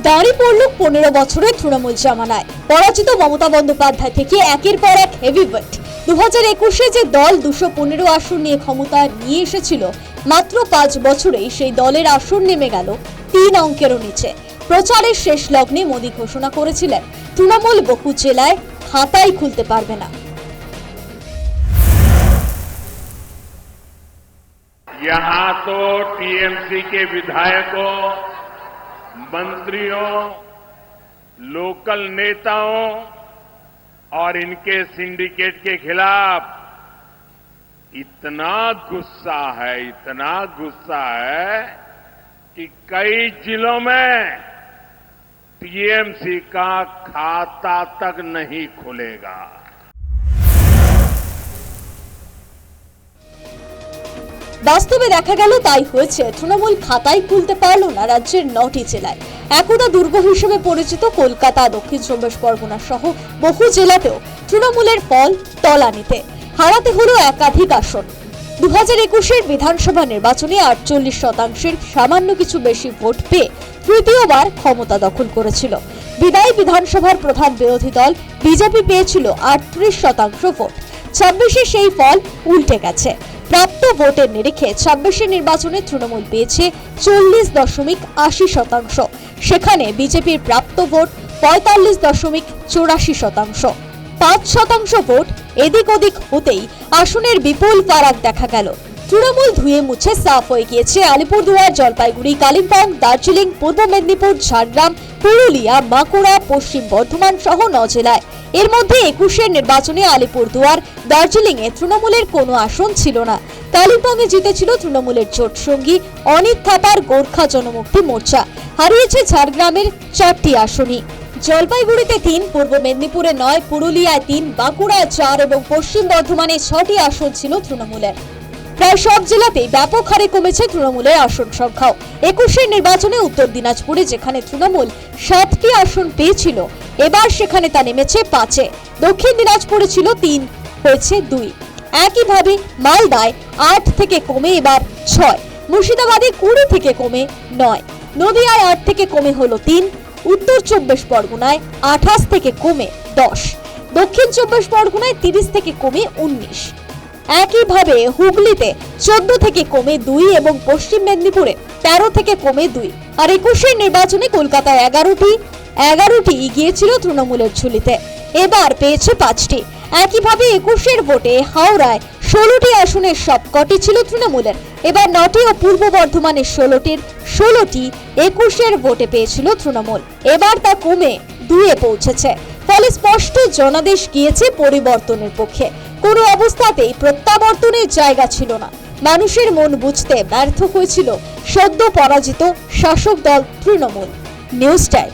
দাঁড়ি পড়ল 15 বছরের তৃণমূল জামানায়। পরাজিত মমতা বন্দ্যোপাধ্যায় থেকে একের পর এক হেভিওয়েট। 2021-এ যে দল 215 আসন নিয়ে ক্ষমতা নিয়ে এসেছিল, মাত্র 5 বছরেই সেই দলের আসন নেমে গেল 3 অঙ্কেরও নিচে। প্রচারের শেষ লগ্নে মোদী ঘোষণা করেছিলেন, তৃণমূল বহু জেলায় খাতাই খুলতে পারবে না। यहाँ तो टीएमसी के विधायकों, मंत्रियों, लोकल नेताओं और इनके सिंडिकेट के खिलाफ इतना गुस्सा है कि कई जिलों में टीएमसी का खाता तक नहीं खुलेगा। বাস্তবে দেখা গেল তাই হয়েছে। তৃণমূল খাতাই খুলতে পারল না রাজ্যের 9টি জেলায়। একদা দুর্গ হিসেবে পরিচিত কলকাতা, দক্ষিণ চব্বিশ পরগনা সহ বহু জেলাতেও তৃণমূলের ফল তলানিতে। হারাতে হলো একাধিক আসন। 2021-এর বিধানসভা নির্বাচনে 48% সামান্য কিছু বেশি ভোট পেয়ে তৃতীয়বার ক্ষমতা দখল করেছিল। বিদায়ী বিধানসভার প্রধান বিরোধী দল বিজেপি পেয়েছিল 38% ভোট। 26-এ সেই ফল উল্টে গেছে। প্রাপ্ত ভোটের নিরিখে 26-এর নির্বাচনে তৃণমূল পেয়েছে 40.80%। সেখানে বিজেপির প্রাপ্ত ভোট 45.84%। 5% ভোট এদিক ওদিক হতেই আসনের বিপুল ফারাক দেখা গেল। তৃণমূল ধুয়ে মুছে সাফ হয়ে গিয়েছে আলিপুরদুয়ার, জলপাইগুড়ি, কালিম্পং, দার্জিলিং, পূর্ব মেদিনীপুর, ঝাড়গ্রাম, পুরুলিয়া, বাঁকুড়া, পশ্চিম বর্ধমান সহ 9 জেলায়। এর মধ্যে 21-এর নির্বাচনে আলিপুরদুয়ার, দার্জিলিংয়ে তৃণমূলের কোনো আসন ছিল না। কালিম্পংয়ে জিতেছিল তৃণমূলের জোট সঙ্গী অনিত থাপার গোর্খা জনমুক্তি মোর্চা। হারিয়েছে ঝাড়গ্রামের 4টি আসনই। জলপাইগুড়িতে 3, পূর্ব মেদিনীপুরে 9, পুরুলিয়ায় 3, বাঁকুড়ায় 4 এবং পশ্চিম বর্ধমানে 6টি আসন ছিল তৃণমূলের। প্রায় সব জেলাতেই ব্যাপক হারে কমেছে তৃণমূলের আসন সংখ্যাও। 21-এর নির্বাচনে উত্তর দিনাজপুরে যেখানে তৃণমূল 7টি আসন পেয়েছিল, এবার সেখানে তা নেমেছে 5-এ। দক্ষিণ দিনাজপুরে ছিল 3, হয়েছে 2। একইভাবে মালদায় 8 থেকে কমে এবার 6, মুর্শিদাবাদে 20 থেকে কমে 9, নদিয়ায় 8 থেকে কমে হলো 3, উত্তর 24 পরগনায় 28 থেকে কমে 10, দক্ষিণ 24 পরগনায় 30 থেকে কমে 19। একইভাবে হুগলিতে 14 থেকে কমে 2 এবং পশ্চিম মেদিনীপুরে 13 থেকে কমে 2। আর 21-এর নির্বাচনে কলকাতায় 11টি গিয়েছিল তৃণমূলের ঝুলিতে, এবার পেয়েছে 5টি। একইভাবে 21-এর ভোটে হাওড়ায় 16টি আসনের সবকটি ছিল তৃণমূলের, এবার 9টি ও পূর্ব বর্ধমানের 16টি 21-এর ভোটে পেয়েছিল তৃণমূল, এবার তা কমে 2-এ পৌঁছেছে। ফলে স্পষ্ট জনাদেশ গিয়েছে পরিবর্তনের পক্ষে। কোনো অবস্থাতেই প্রত্যাবর্তনের জায়গা ছিল না। মানুষের মন বুঝতে ব্যর্থ হয়েছিল সদ্য পরাজিত শাসক দল তৃণমূল। News time.